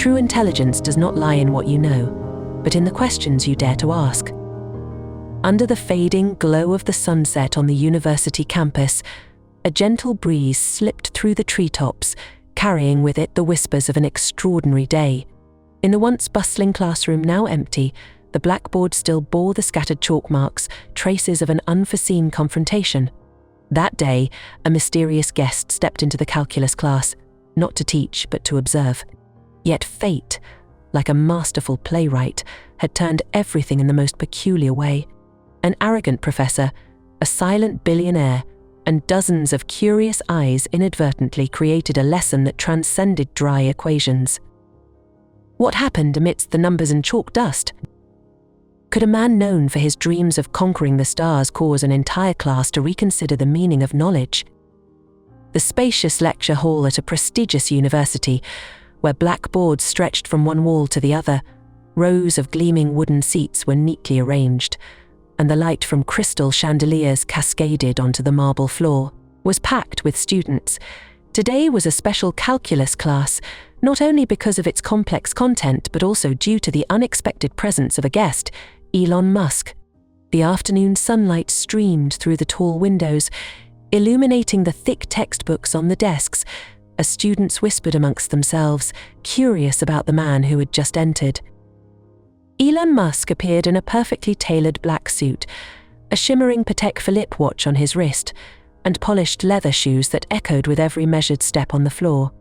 True intelligence does not lie in what you know, but in the questions you dare to ask. Under the fading glow of the sunset on the university campus, a gentle breeze slipped through the treetops, carrying with it the whispers of an extraordinary day. In the once bustling classroom, now empty, the blackboard still bore the scattered chalk marks, traces of an unforeseen confrontation. That day, a mysterious guest stepped into the calculus class, not to teach but to observe. Yet fate, like a masterful playwright, had turned everything in the most peculiar way. An arrogant professor, a silent billionaire, and dozens of curious eyes inadvertently created a lesson that transcended dry equations. What happened amidst the numbers and chalk dust? Could a man known for his dreams of conquering the stars cause an entire class to reconsider the meaning of knowledge? The spacious lecture hall at a prestigious university, where blackboards stretched from one wall to the other, rows of gleaming wooden seats were neatly arranged, and the light from crystal chandeliers cascaded onto the marble floor, was packed with students. Today was a special calculus class, not only because of its complex content but also due to the unexpected presence of a guest, Elon Musk. The afternoon sunlight streamed through the tall windows, illuminating the thick textbooks on the desks, as students whispered amongst themselves, curious about the man who had just entered. Elon Musk appeared in a perfectly tailored black suit, a shimmering Patek Philippe watch on his wrist, and polished leather shoes that echoed with every measured step on the floor.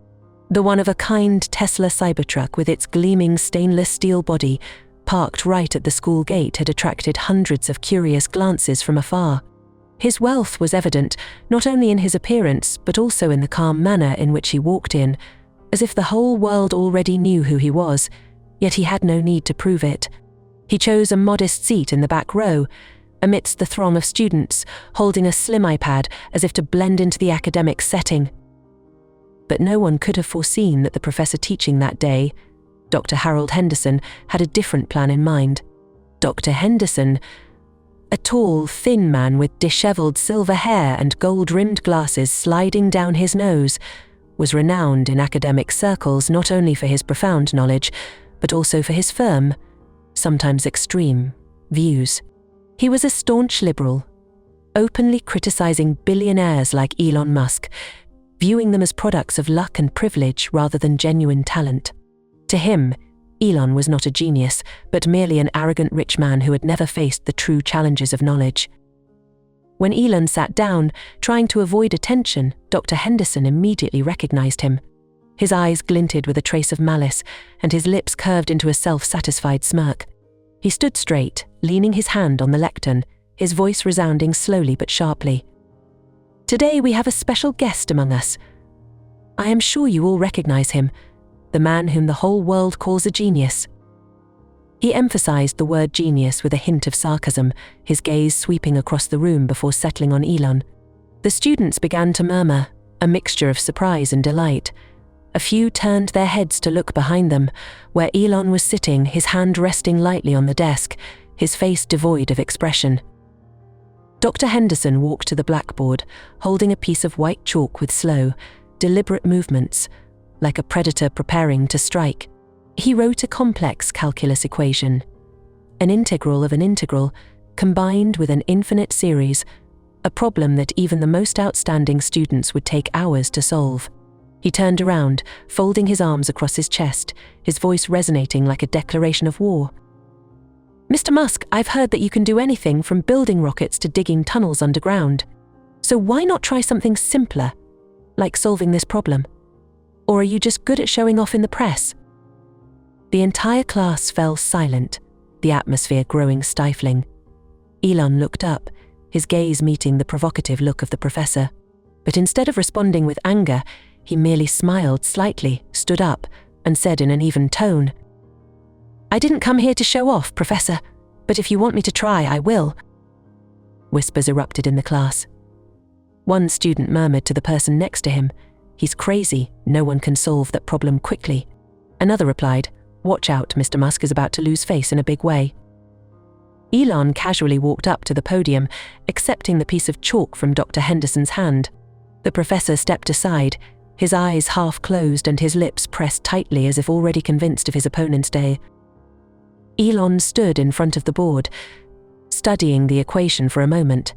The one-of-a-kind Tesla Cybertruck with its gleaming stainless steel body, parked right at the school gate, had attracted hundreds of curious glances from afar. His wealth was evident, not only in his appearance, but also in the calm manner in which he walked in, as if the whole world already knew who he was, yet he had no need to prove it. He chose a modest seat in the back row, amidst the throng of students, holding a slim iPad as if to blend into the academic setting. But no one could have foreseen that the professor teaching that day, Dr. Harold Henderson, had a different plan in mind. Dr. Henderson, a tall, thin man with disheveled silver hair and gold-rimmed glasses sliding down his nose, was renowned in academic circles not only for his profound knowledge, but also for his firm, sometimes extreme, views. He was a staunch liberal, openly criticizing billionaires like Elon Musk, viewing them as products of luck and privilege rather than genuine talent. To him, Elon was not a genius, but merely an arrogant rich man who had never faced the true challenges of knowledge. When Elon sat down, trying to avoid attention, Dr. Henderson immediately recognized him. His eyes glinted with a trace of malice, and his lips curved into a self-satisfied smirk. He stood straight, leaning his hand on the lectern, his voice resounding slowly but sharply. "Today we have a special guest among us. I am sure you all recognize him, the man whom the whole world calls a genius." He emphasized the word genius with a hint of sarcasm, his gaze sweeping across the room before settling on Elon. The students began to murmur, a mixture of surprise and delight. A few turned their heads to look behind them, where Elon was sitting, his hand resting lightly on the desk, his face devoid of expression. Dr. Henderson walked to the blackboard, holding a piece of white chalk with slow, deliberate movements, like a predator preparing to strike. He wrote a complex calculus equation, an integral of an integral, combined with an infinite series, a problem that even the most outstanding students would take hours to solve. He turned around, folding his arms across his chest, his voice resonating like a declaration of war. "Mr. Musk, I've heard that you can do anything from building rockets to digging tunnels underground. So why not try something simpler, like solving this problem? Or are you just good at showing off in the press?" The entire class fell silent, the atmosphere growing stifling. Elon looked up, his gaze meeting the provocative look of the professor. But instead of responding with anger, he merely smiled slightly, stood up, and said in an even tone, "I didn't come here to show off, Professor, but if you want me to try, I will." Whispers erupted in the class. One student murmured to the person next to him, "He's crazy, no one can solve that problem quickly." Another replied, "Watch out, Mr. Musk is about to lose face in a big way." Elon casually walked up to the podium, accepting the piece of chalk from Dr. Henderson's hand. The professor stepped aside, his eyes half closed and his lips pressed tightly as if already convinced of his opponent's day. Elon stood in front of the board, studying the equation for a moment.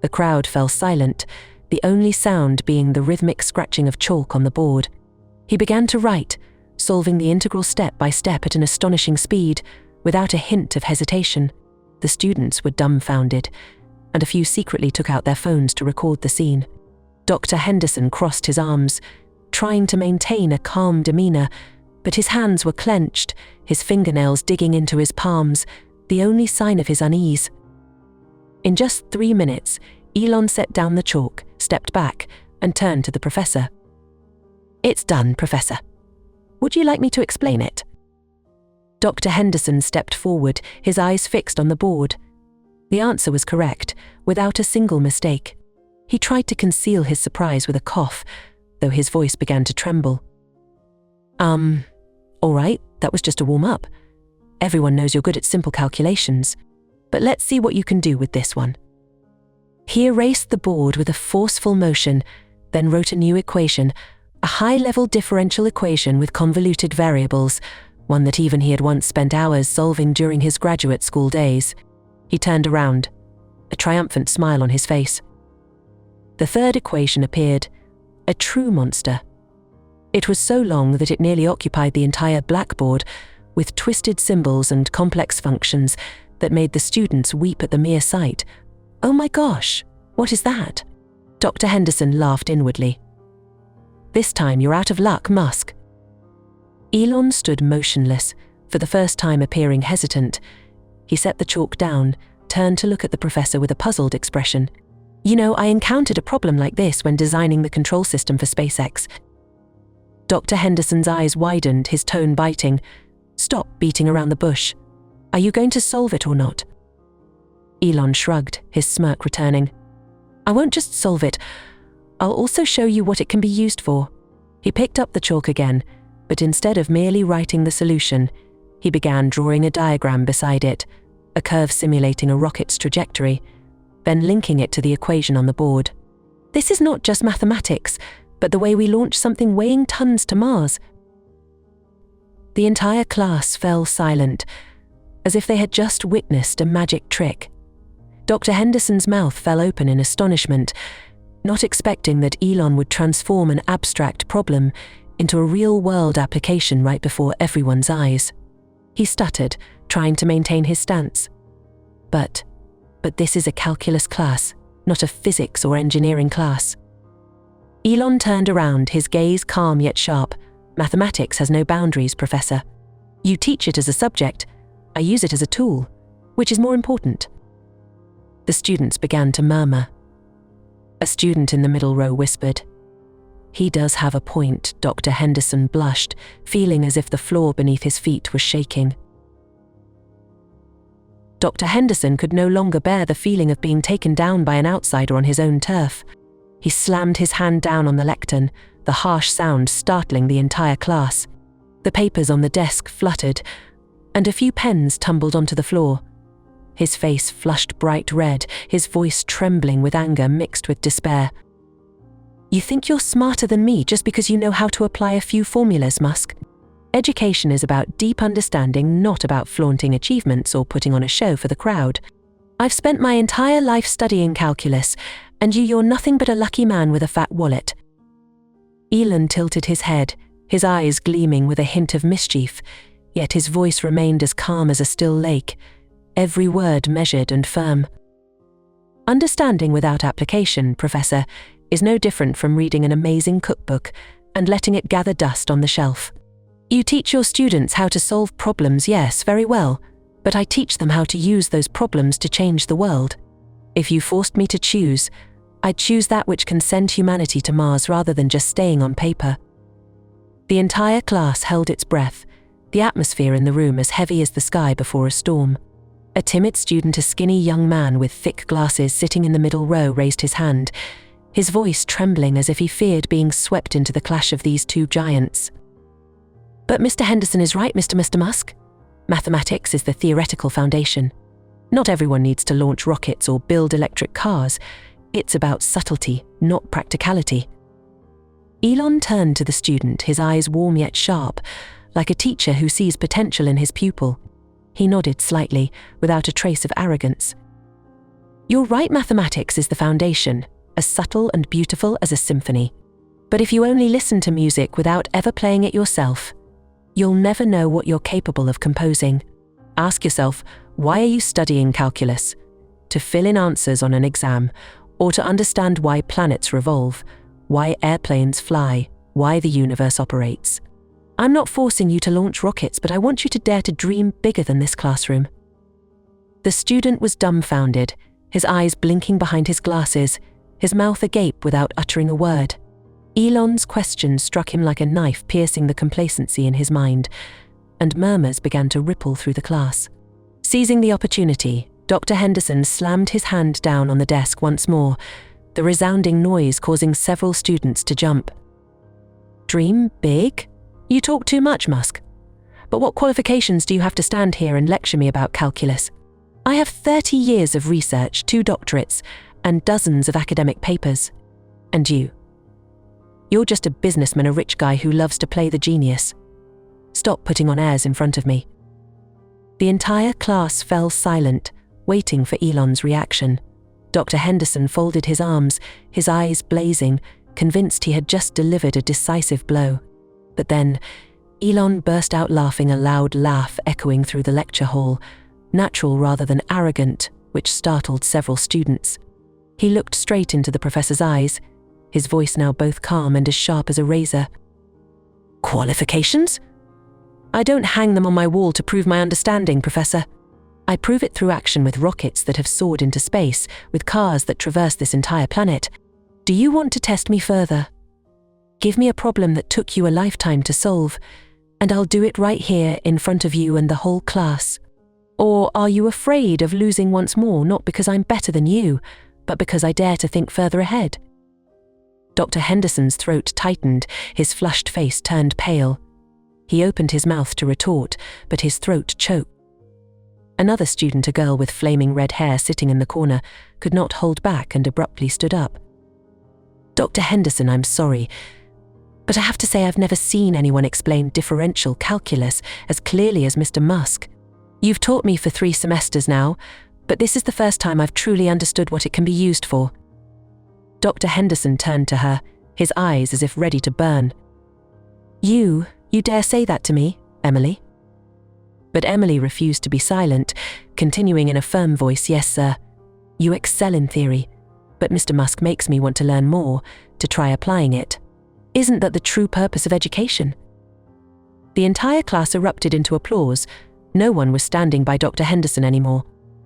The crowd fell silent, the only sound being the rhythmic scratching of chalk on the board. He began to write, solving the integral step by step at an astonishing speed, without a hint of hesitation. The students were dumbfounded, and a few secretly took out their phones to record the scene. Dr. Henderson crossed his arms, trying to maintain a calm demeanor, but his hands were clenched, his fingernails digging into his palms, the only sign of his unease. In just 3 minutes, Elon set down the chalk, stepped back, and turned to the professor. "It's done, Professor. Would you like me to explain it?" Dr. Henderson stepped forward, his eyes fixed on the board. The answer was correct, without a single mistake. He tried to conceal his surprise with a cough, though his voice began to tremble. All right, that was just a warm-up. Everyone knows you're good at simple calculations, but let's see what you can do with this one." He erased the board with a forceful motion, then wrote a new equation, a high-level differential equation with convoluted variables, one that even he had once spent hours solving during his graduate school days. He turned around, a triumphant smile on his face. The third equation appeared, a true monster. It was so long that it nearly occupied the entire blackboard, with twisted symbols and complex functions that made the students weep at the mere sight. "Oh my gosh, what is that?" Dr. Henderson laughed inwardly. "This time you're out of luck, Musk." Elon stood motionless, for the first time appearing hesitant. He set the chalk down, turned to look at the professor with a puzzled expression. "You know, I encountered a problem like this when designing the control system for SpaceX." Dr. Henderson's eyes widened, his tone biting. "Stop beating around the bush. Are you going to solve it or not?" Elon shrugged, his smirk returning. "I won't just solve it. I'll also show you what it can be used for." He picked up the chalk again, but instead of merely writing the solution, he began drawing a diagram beside it, a curve simulating a rocket's trajectory, then linking it to the equation on the board. "This is not just mathematics, but the way we launch something weighing tons to Mars." The entire class fell silent, as if they had just witnessed a magic trick. Dr. Henderson's mouth fell open in astonishment, not expecting that Elon would transform an abstract problem into a real-world application right before everyone's eyes. He stuttered, trying to maintain his stance. But this is a calculus class, not a physics or engineering class." Elon turned around, his gaze calm yet sharp. "Mathematics has no boundaries, Professor. You teach it as a subject. I use it as a tool. Which is more important?" The students began to murmur. A student in the middle row whispered. "He does have a point," Dr. Henderson blushed, feeling as if the floor beneath his feet was shaking. Dr. Henderson could no longer bear the feeling of being taken down by an outsider on his own turf. He slammed his hand down on the lectern, the harsh sound startling the entire class. The papers on the desk fluttered, and a few pens tumbled onto the floor. His face flushed bright red, his voice trembling with anger mixed with despair. "You think you're smarter than me just because you know how to apply a few formulas, Musk? Education is about deep understanding, not about flaunting achievements or putting on a show for the crowd. I've spent my entire life studying calculus, and you're nothing but a lucky man with a fat wallet." Elon tilted his head, his eyes gleaming with a hint of mischief, yet his voice remained as calm as a still lake, every word measured and firm. "Understanding without application, Professor, is no different from reading an amazing cookbook and letting it gather dust on the shelf. You teach your students how to solve problems, yes, very well, but I teach them how to use those problems to change the world. If you forced me to choose, I'd choose that which can send humanity to Mars rather than just staying on paper." The entire class held its breath, the atmosphere in the room as heavy as the sky before a storm. A timid student, a skinny young man with thick glasses sitting in the middle row, raised his hand, his voice trembling as if he feared being swept into the clash of these two giants. "But Mr. Henderson is right, Mr. Musk. Mathematics is the theoretical foundation. Not everyone needs to launch rockets or build electric cars. It's about subtlety, not practicality." Elon turned to the student, his eyes warm yet sharp, like a teacher who sees potential in his pupil. He nodded slightly, without a trace of arrogance. "You're right, mathematics is the foundation, as subtle and beautiful as a symphony. But if you only listen to music without ever playing it yourself, you'll never know what you're capable of composing. Ask yourself, why are you studying calculus? To fill in answers on an exam, or to understand why planets revolve, why airplanes fly, why the universe operates? I'm not forcing you to launch rockets, but I want you to dare to dream bigger than this classroom." The student was dumbfounded, his eyes blinking behind his glasses, his mouth agape without uttering a word. Elon's question struck him like a knife piercing the complacency in his mind, and murmurs began to ripple through the class. Seizing the opportunity, Dr. Henderson slammed his hand down on the desk once more, the resounding noise causing several students to jump. "Dream big? You talk too much, Musk. But what qualifications do you have to stand here and lecture me about calculus? I have 30 years of research, 2 doctorates, and dozens of academic papers. And you're just a businessman, a rich guy who loves to play the genius. Stop putting on airs in front of me." The entire class fell silent, waiting for Elon's reaction. Dr. Henderson folded his arms, his eyes blazing, convinced he had just delivered a decisive blow. But then, Elon burst out laughing, a loud laugh echoing through the lecture hall, natural rather than arrogant, which startled several students. He looked straight into the professor's eyes, his voice now both calm and as sharp as a razor. "Qualifications? I don't hang them on my wall to prove my understanding, Professor. I prove it through action with rockets that have soared into space, with cars that traverse this entire planet. Do you want to test me further? Give me a problem that took you a lifetime to solve, and I'll do it right here in front of you and the whole class. Or are you afraid of losing once more, not because I'm better than you, but because I dare to think further ahead?" Dr. Henderson's throat tightened, his flushed face turned pale. He opened his mouth to retort, but his throat choked. Another student, a girl with flaming red hair sitting in the corner, could not hold back and abruptly stood up. "Dr. Henderson, I'm sorry, but I have to say I've never seen anyone explain differential calculus as clearly as Mr. Musk. You've taught me for 3 semesters now, but this is the first time I've truly understood what it can be used for." Dr. Henderson turned to her, his eyes as if ready to burn. You dare say that to me, Emily?" But Emily refused to be silent, continuing in a firm voice, "Yes, sir. You excel in theory, but Mr. Musk makes me want to learn more, to try applying it. Isn't that the true purpose of education?" The entire class erupted into applause. No one was standing by Dr. Henderson anymore.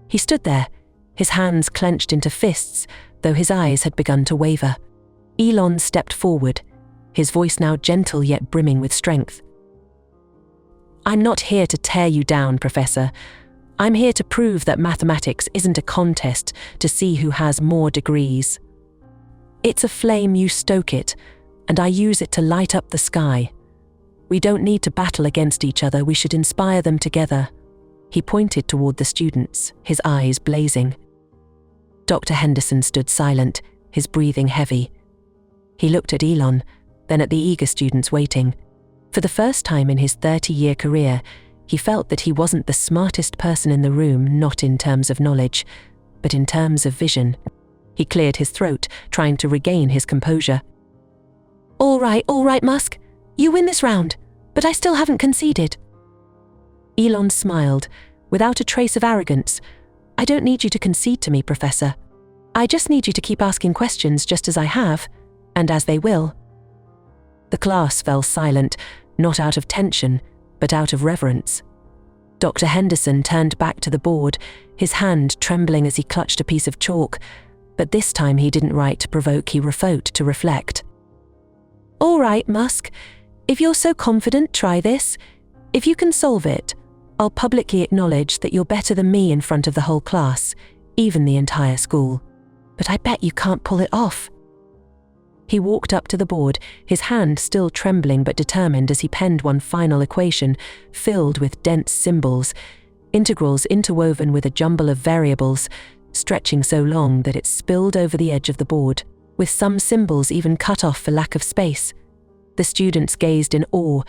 He stood there, his hands clenched into fists, though his eyes had begun to waver. Elon stepped forward, his voice now gentle yet brimming with strength. "I'm not here to tear you down, Professor. I'm here to prove that mathematics isn't a contest to see who has more degrees. It's a flame, you stoke it, and I use it to light up the sky. We don't need to battle against each other, we should inspire them together." He pointed toward the students, his eyes blazing. Dr. Henderson stood silent, his breathing heavy. He looked at Elon, then at the eager students waiting. For the first time in his 30-year career, he felt that he wasn't the smartest person in the room, not in terms of knowledge, but in terms of vision. He cleared his throat, trying to regain his composure. All right, Musk. You win this round, but I still haven't conceded." Elon smiled, without a trace of arrogance. "I don't need you to concede to me, Professor. I just need you to keep asking questions just as I have, and as they will." The class fell silent, not out of tension, but out of reverence. Dr. Henderson turned back to the board, his hand trembling as he clutched a piece of chalk, but this time he didn't write to provoke, he wrote to reflect. "All right, Musk. If you're so confident, try this. If you can solve it, I'll publicly acknowledge that you're better than me in front of the whole class, even the entire school. But I bet you can't pull it off." He walked up to the board, his hand still trembling but determined as he penned one final equation, filled with dense symbols, integrals interwoven with a jumble of variables, stretching so long that it spilled over the edge of the board, with some symbols even cut off for lack of space, The students gazed in awe.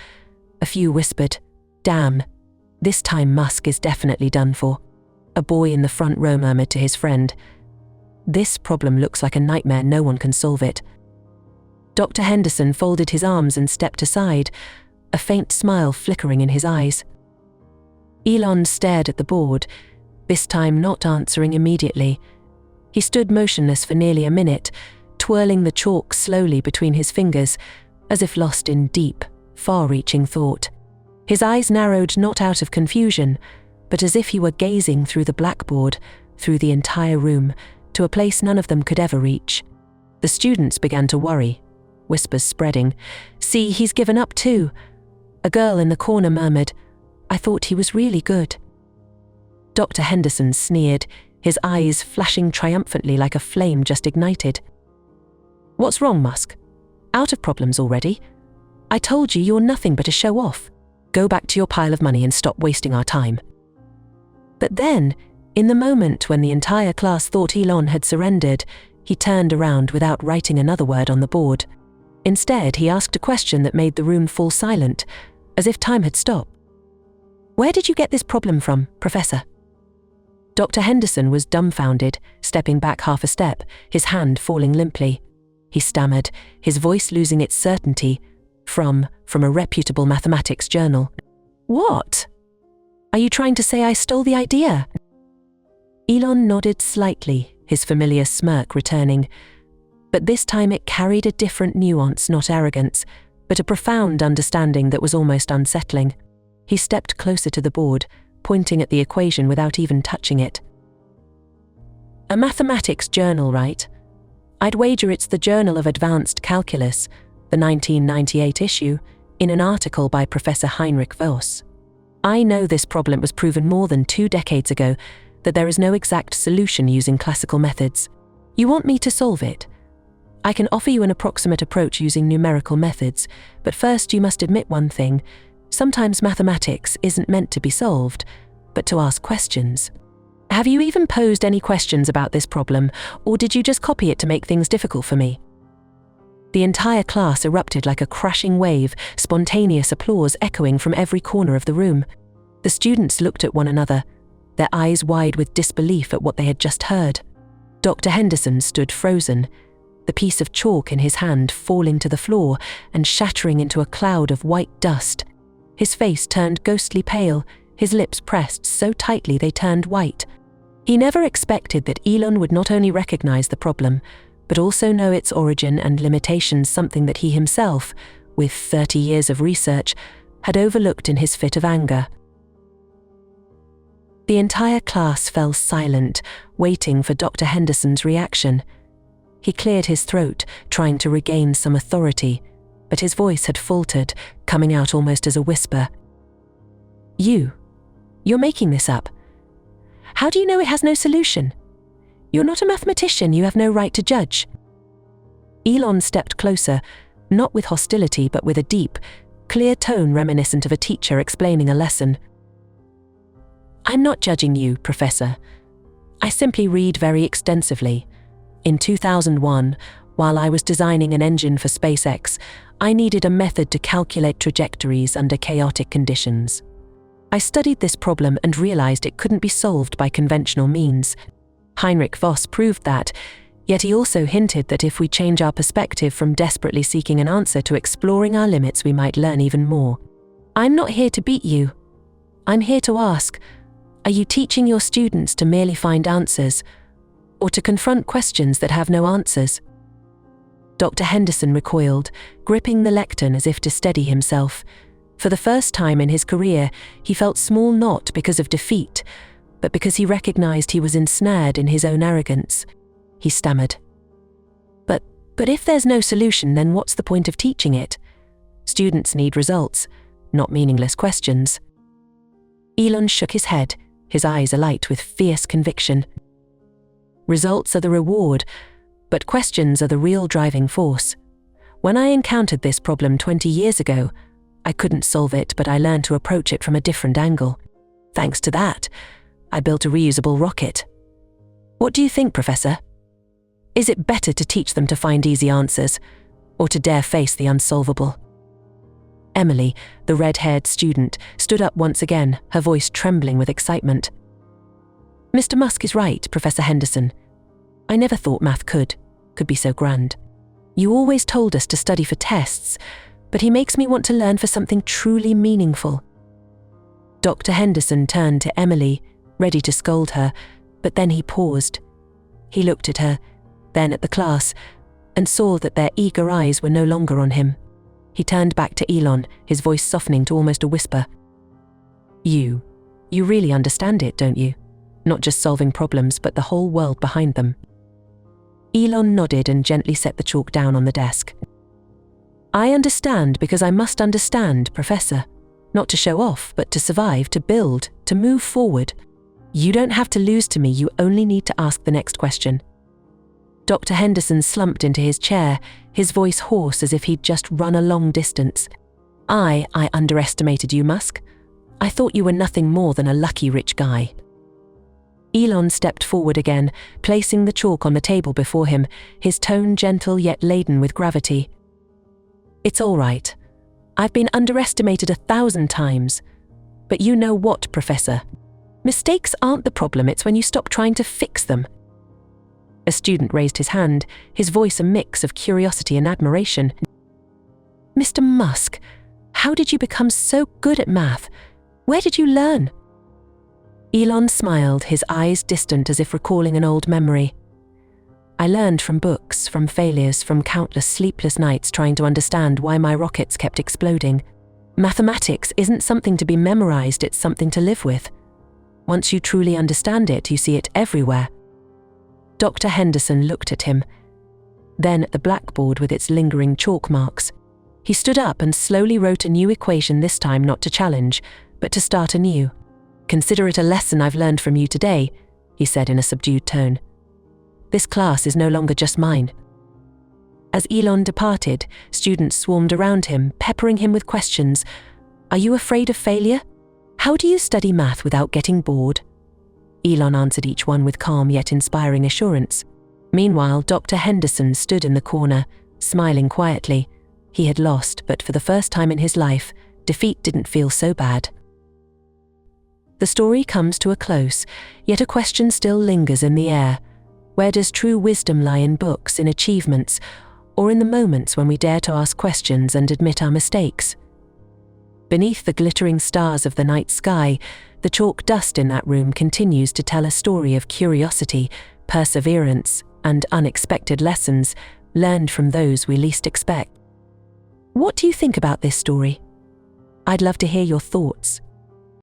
A few whispered, "Damn, this time Musk is definitely done for." A boy in the front row murmured to his friend, "This problem looks like a nightmare, no one can solve it." Dr. Henderson folded his arms and stepped aside, a faint smile flickering in his eyes. Elon stared at the board, this time not answering immediately. He stood motionless for nearly a minute, twirling the chalk slowly between his fingers, as if lost in deep, far-reaching thought. His eyes narrowed not out of confusion, but as if he were gazing through the blackboard, through the entire room, to a place none of them could ever reach. The students began to worry, whispers spreading. "See, he's given up too." A girl in the corner murmured, "I thought he was really good." Dr. Henderson sneered, his eyes flashing triumphantly like a flame just ignited. "What's wrong, Musk? Out of problems already? I told you you're nothing but a show-off. Go back to your pile of money and stop wasting our time." But then, in the moment when the entire class thought Elon had surrendered, he turned around without writing another word on the board. Instead, he asked a question that made the room fall silent, as if time had stopped. "Where did you get this problem from, Professor?" Dr. Henderson was dumbfounded, stepping back half a step, his hand falling limply. He stammered, his voice losing its certainty, from a reputable mathematics journal. "What? Are you trying to say I stole the idea?" Elon nodded slightly, his familiar smirk returning. But this time it carried a different nuance, not arrogance, but a profound understanding that was almost unsettling. He stepped closer to the board, pointing at the equation without even touching it. "A mathematics journal, right? I'd wager it's the Journal of Advanced Calculus, the 1998 issue, in an article by Professor Heinrich Voss. I know this problem was proven more than 2 decades ago, that there is no exact solution using classical methods. You want me to solve it? I can offer you an approximate approach using numerical methods, but first you must admit one thing. Sometimes mathematics isn't meant to be solved, but to ask questions. Have you even posed any questions about this problem, or did you just copy it to make things difficult for me?" The entire class erupted like a crashing wave, spontaneous applause echoing from every corner of the room. The students looked at one another, their eyes wide with disbelief at what they had just heard. Dr. Henderson stood frozen, the piece of chalk in his hand falling to the floor and shattering into a cloud of white dust. His face turned ghostly pale, his lips pressed so tightly they turned white. He never expected that Elon would not only recognize the problem, but also know its origin and limitations, something that he himself, with 30 years of research, had overlooked in his fit of anger. The entire class fell silent, waiting for Dr. Henderson's reaction. He cleared his throat, trying to regain some authority, but his voice had faltered, coming out almost as a whisper. You're making this up. How do you know it has no solution? You're not a mathematician, you have no right to judge." Elon stepped closer, not with hostility but with a deep, clear tone reminiscent of a teacher explaining a lesson. "I'm not judging you, Professor. I simply read very extensively. In 2001, while I was designing an engine for SpaceX, I needed a method to calculate trajectories under chaotic conditions. I studied this problem and realized it couldn't be solved by conventional means. Heinrich Voss proved that, yet he also hinted that if we change our perspective from desperately seeking an answer to exploring our limits, we might learn even more. I'm not here to beat you. I'm here to ask, are you teaching your students to merely find answers, or to confront questions that have no answers?" Dr. Henderson recoiled, gripping the lectern as if to steady himself. For the first time in his career, he felt small not because of defeat, but because he recognized he was ensnared in his own arrogance. He stammered. But if there's no solution, then what's the point of teaching it? Students need results, not meaningless questions." Elon shook his head, his eyes alight with fierce conviction. "Results are the reward, but questions are the real driving force. When I encountered this problem 20 years ago, I couldn't solve it, but I learned to approach it from a different angle. Thanks to that, I built a reusable rocket. What do you think, Professor? Is it better to teach them to find easy answers, or to dare face the unsolvable?" Emily, the red-haired student, stood up once again, her voice trembling with excitement. "Mr. Musk is right, Professor Henderson. I never thought math could be so grand. You always told us to study for tests, but he makes me want to learn for something truly meaningful." Dr. Henderson turned to Emily, ready to scold her, but then he paused. He looked at her, then at the class, and saw that their eager eyes were no longer on him. He turned back to Elon, his voice softening to almost a whisper. You really understand it, don't you? Not just solving problems, but the whole world behind them." Elon nodded and gently set the chalk down on the desk. "I understand because I must understand, Professor. Not to show off, but to survive, to build, to move forward. You don't have to lose to me, you only need to ask the next question." Dr. Henderson slumped into his chair, his voice hoarse as if he'd just run a long distance. I underestimated you, Musk. I thought you were nothing more than a lucky rich guy." Elon stepped forward again, placing the chalk on the table before him, his tone gentle yet laden with gravity. "It's all right. I've been underestimated 1,000 times. But you know what, Professor? Mistakes aren't the problem, it's when you stop trying to fix them." A student raised his hand, his voice a mix of curiosity and admiration. "Mr. Musk, how did you become so good at math? Where did you learn?" Elon smiled, his eyes distant as if recalling an old memory. "I learned from books, from failures, from countless sleepless nights trying to understand why my rockets kept exploding. Mathematics isn't something to be memorized, it's something to live with. Once you truly understand it, you see it everywhere." Dr. Henderson looked at him, then at the blackboard with its lingering chalk marks. He stood up and slowly wrote a new equation, this time not to challenge, but to start anew. "Consider it a lesson I've learned from you today," he said in a subdued tone. "This class is no longer just mine." As Elon departed, students swarmed around him, peppering him with questions. "Are you afraid of failure? How do you study math without getting bored?" Elon answered each one with calm yet inspiring assurance. Meanwhile, Dr. Henderson stood in the corner, smiling quietly. He had lost, but for the first time in his life, defeat didn't feel so bad. The story comes to a close, yet a question still lingers in the air. Where does true wisdom lie, in books, in achievements, or in the moments when we dare to ask questions and admit our mistakes? Beneath the glittering stars of the night sky, the chalk dust in that room continues to tell a story of curiosity, perseverance, and unexpected lessons learned from those we least expect. What do you think about this story? I'd love to hear your thoughts.